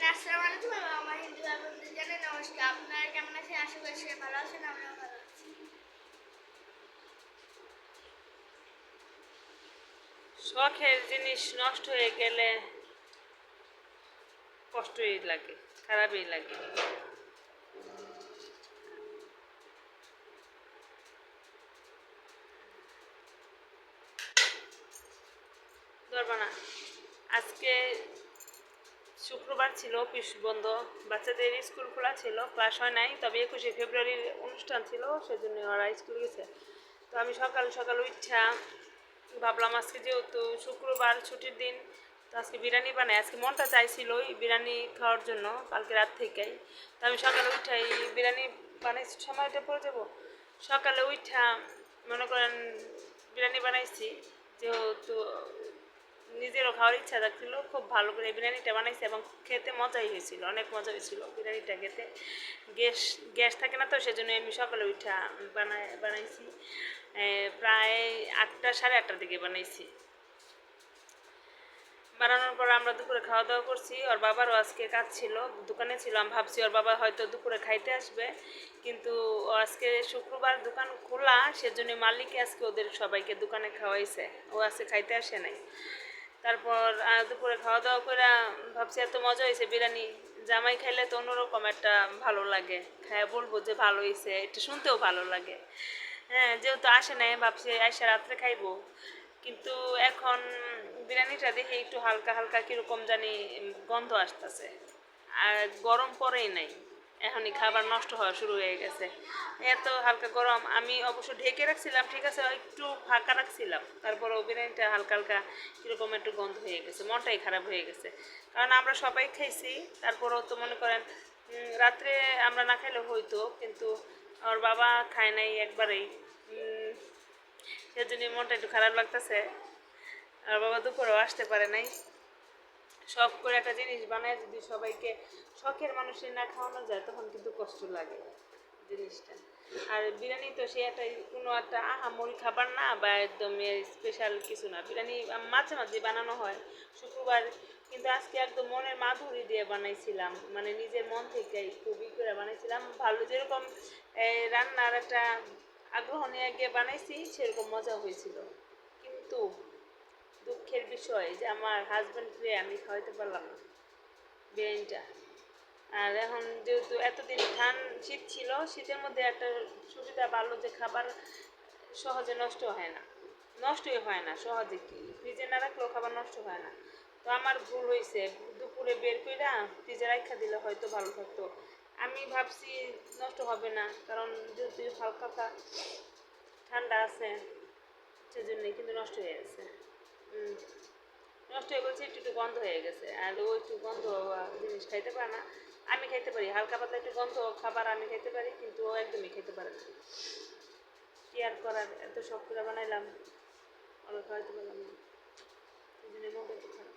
আসসালামু আলাইকুম এবং আমার হিন্দু ভাই বোনদের জানাই নমস্কার। আপনারা কেমন আছেন? আশা করি সবাই ভালো আছেন, আমরাও ভালো আছি। শখের জিনিস নষ্ট হয়ে গেলে কষ্টই লাগে, খারাপই লাগে। ধরবা না, আজকে শুক্রবার ছিল, অফিস বন্ধ, বাচ্চাদের স্কুল খোলা ছিল, ক্লাস হয় নাই, তবে 21শে ফেব্রুয়ারির অনুষ্ঠান ছিল, সেজন্য ওরা স্কুল গেছে। তো আমি সকাল সকাল উঠা ভাবলাম আজকে যেহেতু শুক্রবার ছুটির দিন, তো আজকে বিরিয়ানি বানাই। আজকে মনটা চাইছিল বিরিয়ানি খাওয়ার জন্য কালকে রাত থেকেই। তো আমি সকালে উঠাই বিরিয়ানি বানাইছি, সময়টা পড়ে যাবো। সকালে উঠা মনে করেন বিরিয়ানি বানাইছি, যেহেতু নিজেরও খাওয়ার ইচ্ছা থাকছিল, খুব ভালো করে বিরিয়ানিটা বানাইছি এবং খেতে মজাই হয়েছিল, অনেক মজা হয়েছিল বিরিয়ানিটা খেতে। গ্যাস গ্যাস থাকে না, তো সেজন্য আমি সকালে উঠা বানাইছি। প্রায় 8টা সাড়ে 8টার দিকে বানাইছি। বানানোর পর আমরা দুপুরে খাওয়া দাওয়া করছি। ওর বাবারও আজকে কাজ ছিল, দোকানে ছিল। আমি ভাবছি ওর বাবা হয়তো দুপুরে খাইতে আসবে, কিন্তু ও আজকে শুক্রবার দোকান খোলা, সেজন্য মালিক আজকে ওদের সবাইকে দোকানে খাওয়াইছে, ও আজকে খাইতে আসে নাই। তারপর দুপুরে খাওয়া দাওয়া করে ভাবছি এত মজা হয়েছে বিরিয়ানি, জামাই খাইলে তো অন্যরকম একটা ভালো লাগে, খায় বলবো যে ভালো হয়েছে, এটা শুনতেও ভালো লাগে। হ্যাঁ, যেহেতু আসে নাই ভাবছি আইসা রাত্রে খাইবো, কিন্তু এখন বিরিয়ানিটা দেখে একটু হালকা হালকা কীরকম জানি গন্ধ আসতেছে, আর গরম পরেই নাই, এখনই খাবার নষ্ট হওয়া শুরু হয়ে গেছে। এত হালকা গরম, আমি অবশ্য ঢেকে রাখছিলাম, ঠিক আছে, একটু ফাঁকা রাখছিলাম, তারপরেও বিরিয়ানিটা হালকা হালকা কীরকম একটু গন্ধ হয়ে গেছে, মনটাই খারাপ হয়ে গেছে। কারণ আমরা সবাই খাইছি, তারপরেও তো মনে করেন রাত্রে আমরা না খাইলে হইতো, কিন্তু ওর বাবা খায় নাই একবারেই, সেজন্য মনটা একটু খারাপ লাগতেছে। আর বাবা দুপুরেও আসতে পারে নাই। শখ করে একটা জিনিস বানায় যদি সবাইকে, শখের মানুষের না খাওয়ানো যায়, তখন কিন্তু কষ্ট লাগে জিনিসটা। আর বিরিয়ানি তো সে একটা কোনো একটা আহামরি খাবার না, বা একদম স্পেশাল কিছু না। বিরিয়ানি মাঝে মাঝে বানানো হয় শুক্রবার, কিন্তু আজকে একদম মনের মাধুরী দিয়ে বানাইছিলাম, মানে নিজের মন থেকে খুবই করে বানাইছিলাম। ভালো যেরকম রান্নার একটা আগ্রহ নিয়ে গিয়ে বানাইছি, সেরকম মজা হয়েছিল। কিন্তু দুঃখের বিষয় যে আমার হাজব্যান্ডকে আমি খাওয়াইতে পারলাম না বিরিয়ানিটা। আর এখন যেহেতু এতদিন শীত ছিল, শীতের মধ্যে একটা সুবিধা ভালো যে খাবার সহজে নষ্ট হয় না, নষ্টই হয় না সহজে, কি ফ্রিজে না রাখলেও খাবার নষ্ট হয় না। তো আমার ভুল হয়েছে, দুপুরে বের করে ফ্রিজে রাখা দিলে হয়তো ভালো থাকতো। আমি ভাবছি নষ্ট হবে না, কারণ যেহেতু হালকা ঠান্ডা আছে, সেজন্যই, কিন্তু নষ্ট হয়ে গেছে। নষ্ট হয়ে গেছে, একটু একটু গন্ধ হয়ে গেছে। আর ও একটু গন্ধ জিনিস খাইতে পারে না, আমি খাইতে পারি। হালকা পাতলা একটু গন্ধ খাবার আমি খাইতে পারি, কিন্তু ও একদমই খাইতে পারে না। কি আর করার, এত শখ করে বানাইলাম, ওরা খাওয়াইতে পারলাম না, এই জন্য মনটা একটু খারাপ।